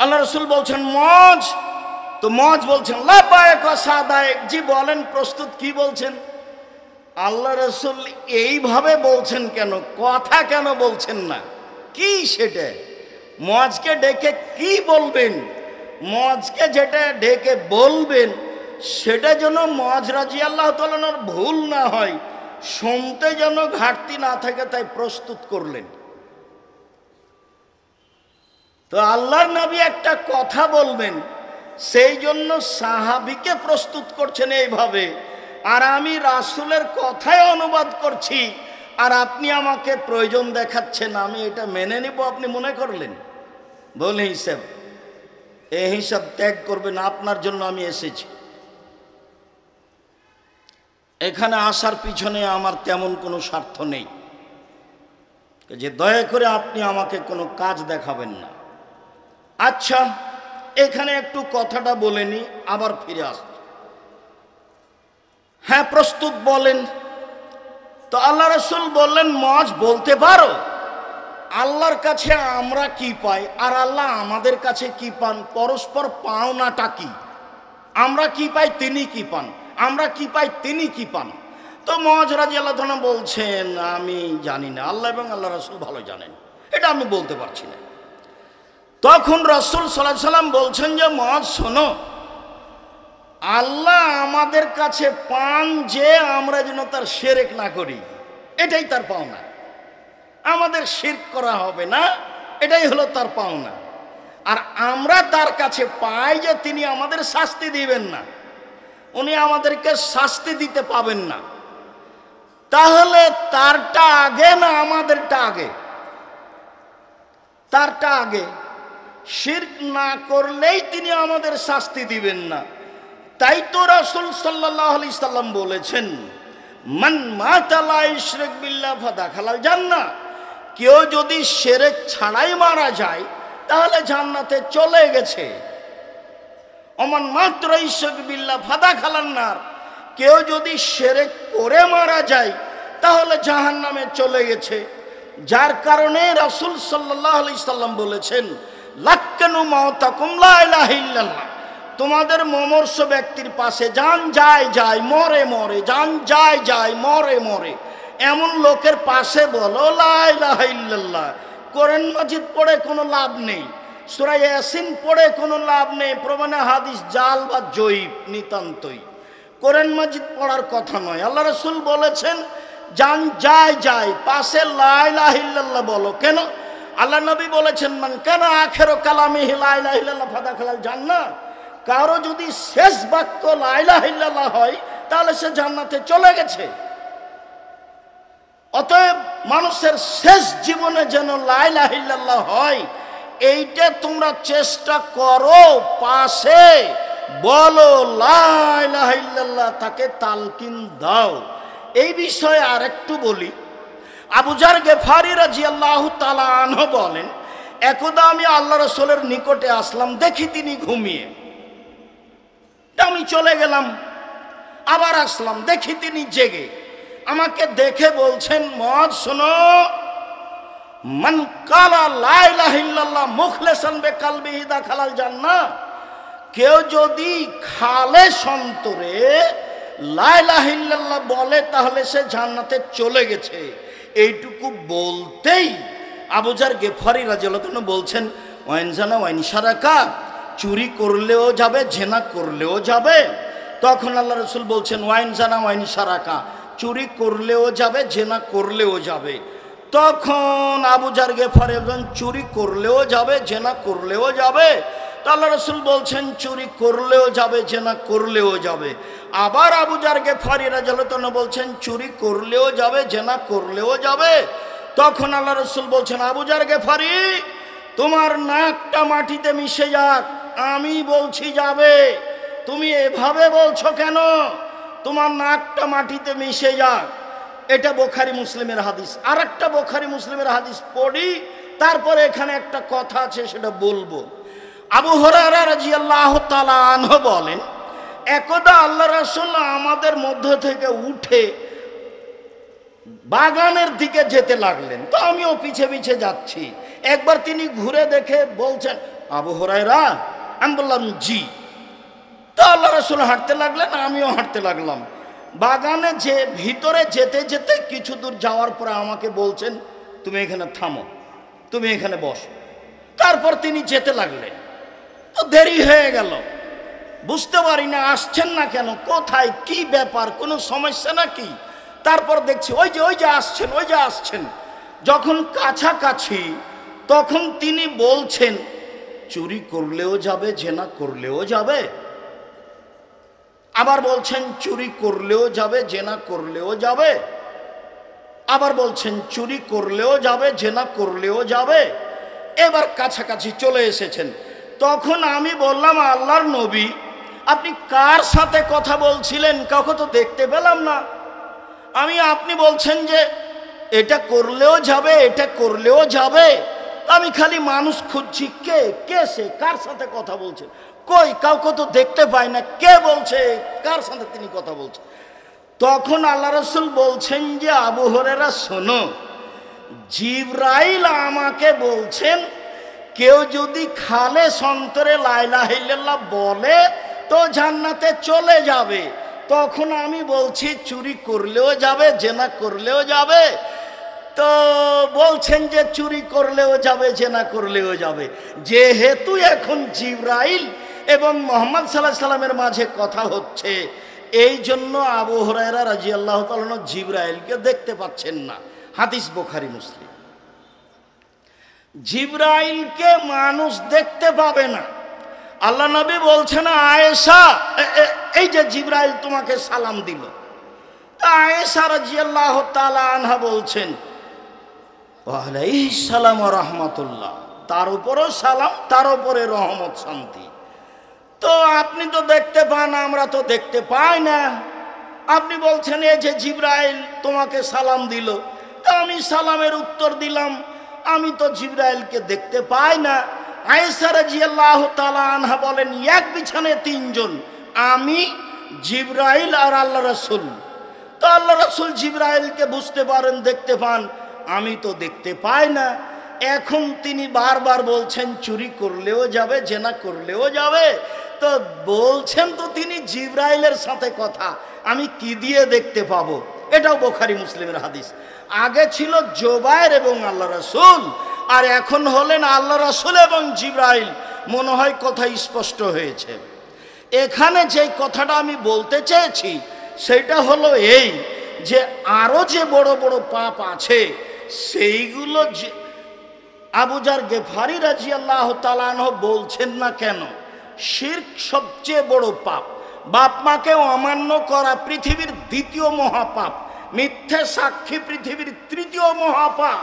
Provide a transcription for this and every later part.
আল্লাহ রাসূল বলছেন মজ, তো মজ বলছেন লাব্বাইক ওয়া সাদাইক, জি বলেন প্রস্তুত। কি বলছেন? আল্লাহ রাসূল এইভাবে বলছেন কেন? কথা কেন বলছেন না? কি সেটা? মজকে ডেকে কি বলবেন? মজকে যেটা ডেকে বলবেন সেটা যেন মজ রাদিয়াল্লাহু তাআলার ভুল না হয়, শুনতে যেন ঘাটতি না থাকে, তাই প্রস্তুত করলেন। তো আল্লাহর নবী একটা কথা বলবেন, সেই জন্য সাহাবীকে প্রস্তুত করছেন এইভাবে, আর আমি রাসূলের কথাই অনুবাদ করছি, আর আপনি আমাকে প্রয়োজন দেখাচ্ছেন, আমি এটা মেনে নিব আপনি মনে করলেন? বলে হিসাব, এই হিসাব ত্যাগ করবেন, আপনার জন্য আমি এসেছি। এখানে আসার পিছনে আমার তেমন কোনো স্বার্থ নেই যে দয়া করে আপনি আমাকে কোনো কাজ দেখাবেন না। আচ্ছা, এখানে একটু কথাটা বলে নি, আবার ফিরে আসছি। হ্যাঁ প্রস্তুত বলেন। তো আল্লাহ রাসূল বললেন মজ বলতে পারো। আল্লাহর কাছে আমরা কি পাই আর আল্লাহ আমাদের কাছে কি পান, পরস্পর পাওনাটা কি? আমরা কি পাই তিনি কি পান, আমরা কি পাই তিনি কি পান? তো মজ রাদিয়াল্লাহু তাআলা বলছেন আমি জানি না, আল্লাহ এবং আল্লাহ রাসূল ভালো জানেন, এটা আমি বলতে পারছি না। তখন রাসূল সাল্লাল্লাহু আলাইহি সাল্লাম বলছেন যে মজ শোনো, আল্লাহ আমাদের কাছে পান যে আমরা যেন তার শিরক না করি, এটাই তার পাওনা। আমাদের শিরক করা হবে না, এটাই হলো তার পাওনা। আর আমরা তার কাছে পাই যে তিনি আমাদের শাস্তি দিবেন না, উনি আমাদেরকে শাস্তি দিতে পাবেন না। তাহলে তারটা আগে না আমাদেরটা আগে? তারটা আগে। শিরক না করলেই তিনি আমাদের শাস্তি দিবেন না। তাই তো রাসূল সাল্লাল্লাহু আলাইহি সাল্লাম বলেছেন মান মাতা লা ইশরিক বিল্লাহ ফাদাখালাল জান্নাহ, কেউ যদি শিরক ছাড়াই মারা যায় তাহলে জান্নাতে চলে গেছে। ওমান মাত্র ইশরিক বিল্লাহ ফাদাখালান নার, কেউ যদি শিরক করে মারা যায় তাহলে জাহান্নামে চলে গেছে। যার কারণে রাসূল সাল্লাল্লাহু আলাইহি সাল্লাম বলেছেন লাক্কানু মাউতাকুম লা ইলাহা ইল্লাল্লাহ, তোমাদের মমর্ষ ব্যক্তির পাশে যান যায় যায় মরে মরে, যান যায় যায় মরে মরে, এমন লোকের পাশে বলো লা ইলাহা ইল্লাল্লাহ। কোরআন মাজিদ পড়ে কোনো লাভ নেই, সূরা ইয়াসিন পড়ে কোনো লাভ নেই, প্রমাণে হাদিস জাল বা জয়ীফ নিতান্তই। কোরআন মাজিদ পড়ার কথা নয়। আল্লাহ রাসূল বলেছেন যান যায় যায় পাশে লা ইলাহা ইল্লাল্লাহ বলো। কেন? আল্লাহ নবী বলেছেন মান কানা আখিরু কালামিহি লা ইলাহা ইল্লাল্লাহ ফাদাখালাল জান্নাহ, কারো যদি শেষ বাক্য লা ইলাহা ইল্লাল্লাহ হয় তাহলে সে জান্নাতে চলে গেছে। অতএব মানুষের শেষ জীবনে যেন লা ইলাহা ইল্লাল্লাহ হয়, এইটা তোমরা চেষ্টা করো, পাশে বলো লা ইলাহা ইল্লাল্লাহ, তাকে তালকিন দাও। এই বিষয়ে আরেকটু বলি। আবু যার গেফারি রাদিয়াল্লাহু তাআলা আনহু বলেন একদা আমি আল্লাহ রাসূলের নিকটে আসলাম, দেখি তিনি ঘুমিয়ে, আমি চলে গেলাম, আবার আসলাম, দেখি তিনি জেগে। আমাকে দেখে বলছেন মজ শোনো, মান কালা লা ইলাহা ইল্লাল্লাহ মুখলিসান বিকালবিহি দাখালাল জান্নাহ, কেউ যদি খালেস অন্তরে লা ইলাহা ইল্লাল্লাহ বলে তাহলে সে জান্নাতে চলে গেছে। এইটুকু বলতেই আবু যার গেফারি রাদিয়াল্লাহু আনহু বলছেন ওয়াইন জানা ওয়াইন শারাকা, চুরি করলেও যাবে জেনা করলেও যাবে। তখন আল্লাহ রাসূল বলছেন ওয়াইন জানা ওয়াইন শারাকা, চুরি করলেও যাবে জেনা করলেও যাবে। তখন আবু যার গেফারি বলেন চুরি করলেও যাবে জেনা করলেও যাবে। আল্লাহ রাসূল বলছেন চুরি করলেও যাবে জেনা করলেও যাবে। আবার আবু যার গেফারি রাদিয়াল্লাহু আনহু বলছেন চুরি করলেও যাবে জেনা করলেও যাবে। তখন আল্লাহ রাসূল বলছেন আবু যার গেফারি তোমার নাকটা মাটিতে মিশে যাক, আমি বলছি যাবে, তুমি এভাবে বলছো কেন? তোমার নাকটা মাটিতে মিশে যাক। এটা বুখারী মুসলিমের হাদিস। আর একটা বুখারী মুসলিমের হাদিস পড়ি, তারপরে এখানে একটা কথা আছে সেটা বলবো। আবু হুরায়রা রাদিয়াল্লাহু তাআলা আনহু বলেন একদা আল্লাহ রাসূল আমাদের মধ্য থেকে উঠে বাগানের দিকে যেতে লাগলেন, তো আমিও পিছে পিছে যাচ্ছি। একবার তিনি ঘুরে দেখে বলছেন আবু হুরায়রা? আমি বললাম জি। তো আল্লাহ রাসূল হাঁটতে লাগলেন, আমিও হাঁটতে লাগলাম। বাগানে যে ভিতরে যেতে যেতে কিছু দূর যাওয়ার পরে আমাকে বলছেন, তুমি এখানে থামো, তুমি এখানে বসো। তারপর তিনি যেতে লাগলেন। তো দেরি হয়ে গেল, বুঝতে পারি না আসছেন না কেন, কোথায়, কি ব্যাপার, কোনো সমস্যা নাকি। তারপর দেখছি ওই যে আসছেন, ওই যে আসছেন। যখন কাছাকাছি তখন তিনি বলছেন, চুরি করলেও যাবে, জেনা করলেও যাবে। আবার বলছেন চুরি করলেও যাবে, জেনা করলেও যাবে। আবার বলছেন চুরি করলেও যাবে, জেনা করলেও যাবে। এবার কাছাকাছি চলে এসেছেন। তখন আমি বললাম, আল্লাহর নবী, আপনি কার সাথে কথা বলছিলেন? কাউকে তো দেখতে পেলাম না। আপনি বলছেন যে এটা করলেও যাবে, এটা করলেও যাবে। আমি খালি মানুষ খুঁজছি, কে সে, কার সাথে কথা বলছে? কই, কাউকে তো দেখতে পাই না, কে বলছে, কার সাথে তিনি কথা বলছেন? তখন আল্লাহ রাসূল বলছেন যে, আবু হুরায়রা শোনো, জিবরাইল আমাকে বলছেন কেউ যদি খালেস অন্তরে লা ইলাহা ইল্লাল্লাহ বলে তো জান্নাতে চলে যাবে। তখন আমি বলছি চুরি করলেও যাবে, জেনা করলেও যাবে। তো বলছেন যে চুরি করলেও যাবে, জেনা করলেও যাবে। যেহেতু এখন জিবরাইল এবং মুহাম্মদ সাল্লাল্লাহু আলাইহি সাল্লামের মাঝে কথা হচ্ছে, এই জন্য আবু হুরায়রা রাদিয়াল্লাহু তাআলা আনহু জিবরাইলকে দেখতে পাচ্ছেন না। হাদিস বুখারী মুসলিম। জিবরাইলকে মানুষ দেখতে পাবে না। আল্লাহ নবী বলছেন, আয়েশা, এই যে জিবরাইল তোমাকে সালাম দিল। আয়েশা রাদিয়াল্লাহু তাআলা আনহা বলছেন, ওয়া আলাইহিস সালাম ওয়া রাহমাতুল্লাহ, তার উপরও সালাম, তার উপরে রহমত, শান্তি। তো আপনি তো দেখতে পান, আমরা তো দেখতে পাই না। আপনি বলছেন এই যে জিবরাইল তোমাকে সালাম দিল। তা আমি সালামের উত্তর দিলাম, আমি তো জিবরাইলকে দেখতে পাই না। আয়েশা রাদিয়াল্লাহু তাআলা আনহা বলেন, এক বিছানায় তিনজন, আমি, জিবরাইল আর আল্লাহ রাসূল। তো আল্লাহ রাসূল জিবরাইলকে বুঝতে পারেন, দেখতে পান, আমি তো দেখতে পাই না। এখন তিনি বারবার বলছেন চুরি করলেও যাবে, জেনা করলেও যাবে। তো বলছেন তো তিনি জিবরাইলের সাথে কথা, আমি কি দিয়ে দেখতে পাবো? এটাও বুখারী মুসলিমের হাদিস। আগে ছিল জুবায়ের এবং আল্লাহ রাসূল, আর এখন হলেন আল্লাহ রাসূল এবং জিবরাইল। মনে হয় কথা স্পষ্ট হয়েছে। এখানে যে কথাটা আমি বলতে চেয়েছি সেটা হলো এই, যে আরো যে বড় বড় পাপ আছে সেইগুলো যে আবু যার গেফারি রাদিয়াল্লাহু তাআলা আনহু বলছেন না কেন, শিরক সবচেয়ে বড় পাপ। বাপ মাকে অমান্য করা পৃথিবীর দ্বিতীয় মহাপাপ। মিথ্যে সাক্ষী পৃথিবীর তৃতীয় মহাপাপ।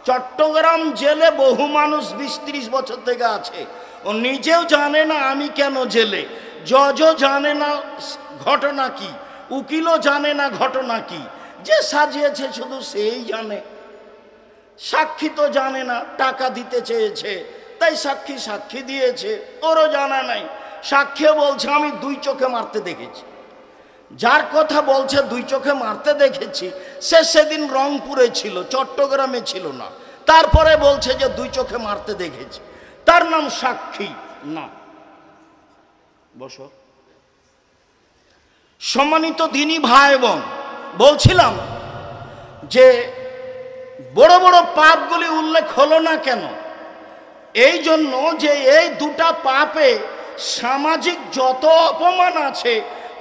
চট্টগ্রাম জেলে বহু মানুষ 20-30 বছর থেকে আছে, ও নিজেও জানে না আমি কেন জেলে। জজও জানে না ঘটনা কি, উকিলও জানে না ঘটনা কি। যে সাজিয়েছে শুধু সেই জানে। সাক্ষী তো জানে না, টাকা দিতে চেয়েছে তাই সাক্ষী দিয়েছে, ওরও জানা নাই। সাক্ষী বলছে আমি 2 চোখে মারতে দেখেছি। যার কথা বলছে 2 চোখে মারতে দেখেছি, সে সেদিন রংপুরে ছিল, চট্টগ্রামে ছিল না। তারপরে বলছে যে 2 চোখে মারতে দেখেছি, তার নাম সাক্ষী না। বসো। সম্মানিত দিনী ভাই বোন, বলছিলাম যে বড় বড় পাপগুলি উল্লেখ হলো না কেন? এই জন্য যে এই 2টা পাপে সামাজিক যত অপমান আছে,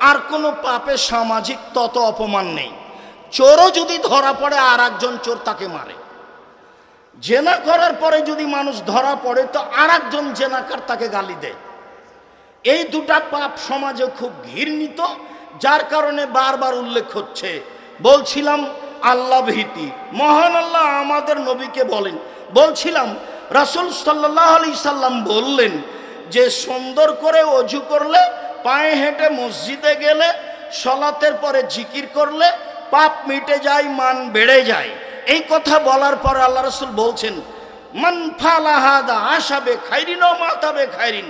আর কোনো পাপে সামাজিক তত অপমান নেই। চোরও যদি ধরা পড়ে আর একজন চোর তাকে মারে। জেনা করার পরে যদি মানুষ ধরা পড়ে তো আর একজন জেনাকার তাকে গালি দেয়। এই 2টা পাপ সমাজে খুব ঘৃণিত, যার কারণে বারবার উল্লেখ হচ্ছে। বলছিলাম আল্লাহ ভীতি, মহান আল্লাহ আমাদের নবীকে বলেন। বলছিলাম রাসূল সাল্লাল্লাহু আলাইহি সাল্লাম বললেন যে সুন্দর করে ওযু করলে, পায়ে হেঁটে মসজিদে গেলে, সালাতের পরে জিকির করলে পাপ মিটে যায়, মান বেড়ে যায়। এই কথা বলার পর আল্লাহ রাসূল বলছেন, মান ফালা হাদা আশাবে খাইরিন ও মাতাবে খাইরিন,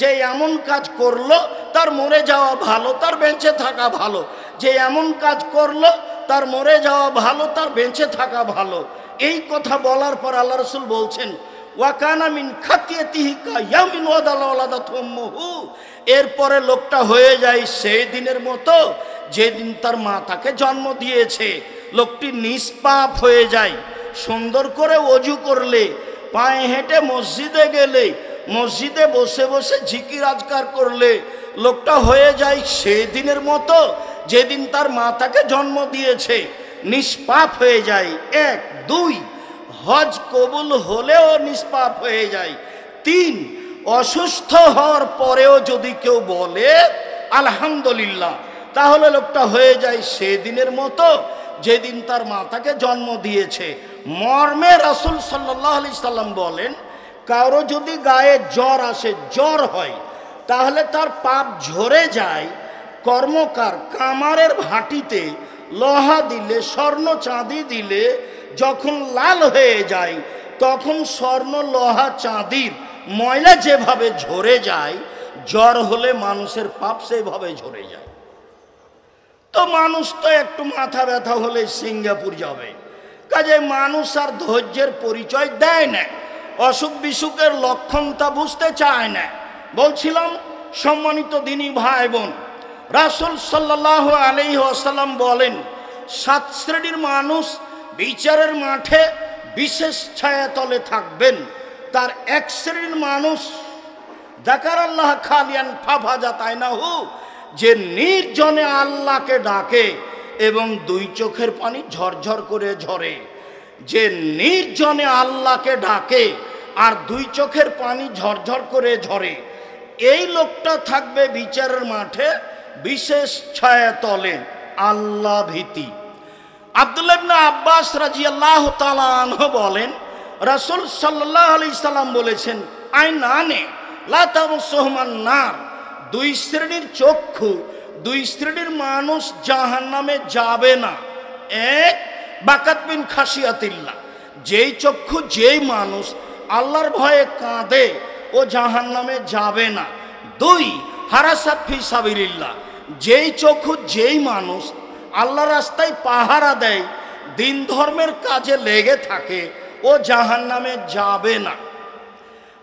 যে এমন কাজ করলো তার মরে যাওয়া ভালো, তার বেঁচে থাকা ভালো। যে এমন কাজ করলো তার মরে যাওয়া ভালো, তার বেঁচে থাকা ভালো। এই কথা বলার পর আল্লাহ রাসূল বলছেন, ওয়াকানা মিন খাতিয়াতিহি কায়ামিন ওয়াদালাওয়ালাদাত উম্মুহু। এরপরে লোকটা হয়ে যায় সেই দিনের মতো যেদিন তার মা তাকে জন্ম দিয়েছে। লোকটি নিষ্পাপ হয়ে যায়। সুন্দর করে অজু করলে, পায়ে হেঁটে মসজিদে গেলে, মসজিদে বসে বসে জিকির আজকার করলে লোকটা হয়ে যায় সেই দিনের মতো যেদিন তার মা তাকে জন্ম দিয়েছে। নিষ্পাপ হয়ে যায়। 1 2 হজ কবুল হলেও নিষ্পাপ হয়ে যায়। 3 অসুস্থ হওয়ার পরেও যদি কেউ বলে আলহামদুলিল্লাহ, তাহলে লোকটা হয়ে যায় সেদিনের মতো যেদিন তার মা তাকে জন্ম দিয়েছে। মর্মে রাসূল সাল্লাল্লাহু আলাইহি সাল্লাম বলেন, কারো যদি গায়ে জ্বর আসে, জ্বর হয়, তাহলে তার পাপ ঝরে যায়। কর্মকার কামারের ভাটিতে লোহা দিলে, স্বর্ণ চাঁদি দিলে যখন লাল হয়ে যায়, তখন স্বর্ণ লোহা চাঁদির ময়লা যেভাবে ঝরে যায়, জ্বর হলে মানুষের পাপ সেইভাবে ঝরে যায়। তো মানুষ তো একটু মাথা ব্যথা হলে সিঙ্গাপুর যাবে, কাজে মানুষ আর ধৈর্যের পরিচয় দেয় না, অসুখ বিসুখের লক্ষণ তা বুঝতে চায় না। বলছিলাম সম্মানিত দিনী ভাই বোন, রাসূল সাল্লাল্লাহু আলাইহি ওয়াসাল্লাম বলেন, 7 শ্রেণীর মানুষ বিচারের মাঠে বিশেষ ছায়াতলে থাকবেন। তার 1 শ্রেণীর মানুষ যাকারাল্লাহ খালিয়ান ফাফাজাত আইনাহু, যে নির্জনে আল্লাহকে ডাকে এবং 2 চোখের পানি ঝরঝর করে ঝরে। যে নির্জনে আল্লাহকে ডাকে আর 2 চোখের পানি ঝরঝর করে ঝরে, এই লোকটা থাকবে বিচারের মাঠে বিশেষ ছায়াতলে। আল্লাহ ভীতি। আব্দুল্লাহ ইবনে আব্বাস রাদিয়াল্লাহু তাআলা আনহু বলেন, রাসূল সাল্লাল্লাহু আলাইহি সাল্লাম বলেছেন, আইনানে লা তামসুহুমান নার, 2 শ্রেণীর চক্ষু, 2 শ্রেণীর মানুষ জাহান্নামে যাবে না। 1 বাকাত মিন খাশিয়াতিল্লাহ, যেই চক্ষু যেই মানুষ আল্লাহর ভয়ে কাঁদে ও জাহান্নামে যাবে না। 2 হারাসাত ফি সাবিলিল্লাহ, যেই চক্ষু যেই মানুষ আল্লাহর রাস্তায় পাহারা দেয়, দিন ধর্মের কাজে লেগে থাকে, ও জাহান্নামে যাবে না।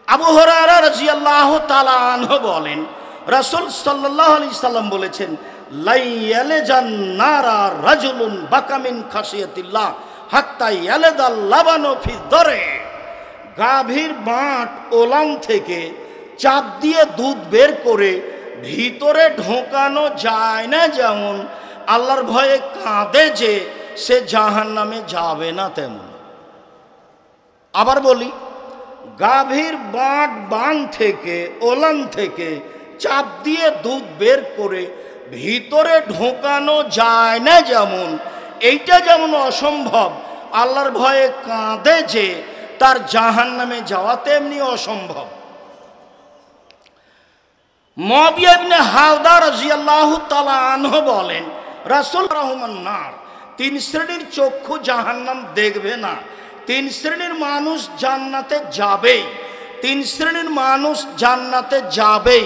আবু হুরায়রা রাদিয়াল্লাহু তাআলা আনহু বলেন, রাসূল সাল্লাল্লাহু আলাইহি সাল্লাম বলেছেন, লাইয়ালাজান নারা রাজুলুন বাকামিন খাশিয়াতিল্লাহ হাত্তা ইয়ালাদাল লাবানু ফি দরে। গাভীর বাঁট ওলান থেকে চাপ দিয়ে দুধ বের করে ভিতরে ঢোকানো যায় না, যেমন আল্লাহর ভয়ে কাঁদে যে সে জাহান্নামে যাবে না তেমন। আবার বলি, গাভীর বাঁট বান থেকে ওলান থেকে চাপ দিয়ে দুধ বের করে ভিতরে ঢোকানো যায় না যেমন, এইটা যেমন অসম্ভব, আল্লাহর ভয়ে কাঁদে যে তার জাহান্নামে যাওয়া তেমনি অসম্ভব। মুআবিয়া ইবনে হাওদা রাদিয়াল্লাহু তাআলা আনহু বলেন, রাসূল রাহমান নার, 3 শ্রেণীর চক্ষু জাহান্নাম দেখবে না। 3 শ্রেণীর মানুষ জান্নাতে যাবেই। 3 শ্রেণীর মানুষ জান্নাতে যাবেই।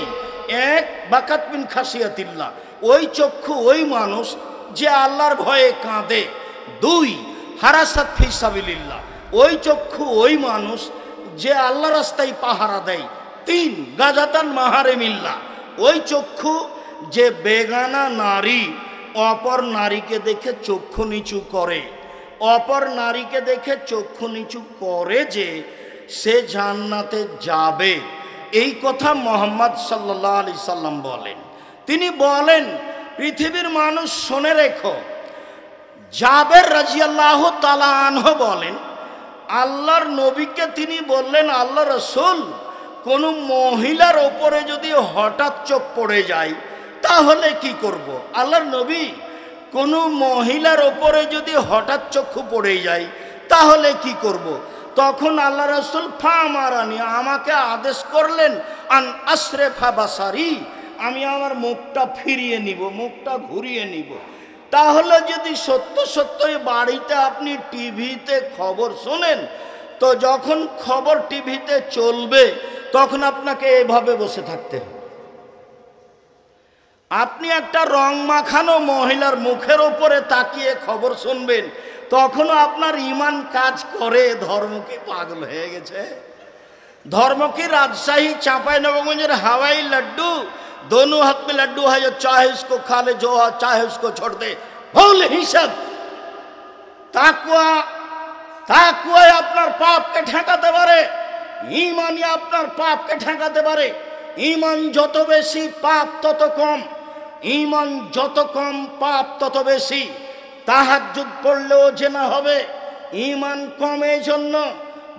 1 বাকাত মিন খাশিয়াতিল্লাহ, ওই চক্ষু ওই মানুষ যে আল্লাহর ভয়ে কাঁদে। 2 হারাসাত ফি সাবিলিল্লাহ, ওই চক্ষু ওই মানুষ যে আল্লাহ রাস্তায় পাহারা দেয়। 3 গাজাতান মাহারেমিল্লাহ, ওই চক্ষু যে বেগানা নারী অপর নারীকে দেখে চক্ষু নিচু করে, অপর নারীকে দেখে চক্ষু নিচু করে যে সে জান্নাতে যাবে। এই কথা মুহাম্মদ সাল্লাল্লাহু আলাইহি সাল্লাম বলেন। তিনি বলেন, পৃথিবীর মানুষ শুনে রেখো। জাবের রাদিয়াল্লাহু তাআলা আনহু বলেন, আল্লাহর নবীকে তিনি বললেন, আল্লাহ রাসূল, কোন মহিলার ওপরে যদি হঠাৎ চোখ পড়ে যায় তাহলে কি করব? আল্লাহর নবী, কোন মহিলার ওপরে যদি হঠাৎ চক্ষু পড়ে যায় তাহলে কি করব? তখন আল্লাহ রাসূল ফামারানি, আমাকে আদেশ করলেন, আন আসরেফা বাসারি, আমি আমার মুখটা ফিরিয়ে নিব, মুখটা ঘুরিয়ে নিব। তাহলে যদি সত্য সত্যই বাড়িতে আপনি টিভিতে খবর শোনেন, তো যখন খবর টিভিতে চলবে তখন আপনাকে এভাবে বসে থাকতে হবে। আপনি একটা রং মাখানো মহিলার মুখের ওপরে তাকিয়ে খবর শুনবেন, তখনও আপনার ঈমান কাজ করে, ধর্ম কি পাগল হয়ে গেছে? धर्म की राजशाही चांपाई नवगंजेर हवाई लड्डू दोनों हाथ में लड्डू है जो चाहे उसको खा ले जो चाहे उसको छोड़ दे भूल हिसाब ताकुआ ताकुआ আপনার পাপকে ঠেকাতে পারে ঈমানই আপনার পাপকে ঠেকাতে পারে ঈমান যত বেশি পাপ তত কম ঈমান যত কম পাপ তত বেশি তাহাজ্জুদ পড়লেও জেনা হবে ঈমান কমে জন্য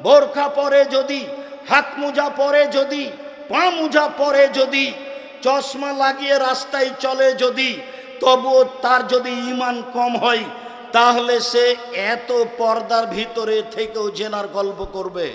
বোরখা পরে যদি হাত মোজা পরে যদি পা মোজা পরে যদি চশমা লাগিয়ে রাস্তায় চলে যদি তবুও তার যদি ঈমান কম হয় তাহলে সে এত পর্দার ভিতরে থেকেও জেনার গল্প করবে।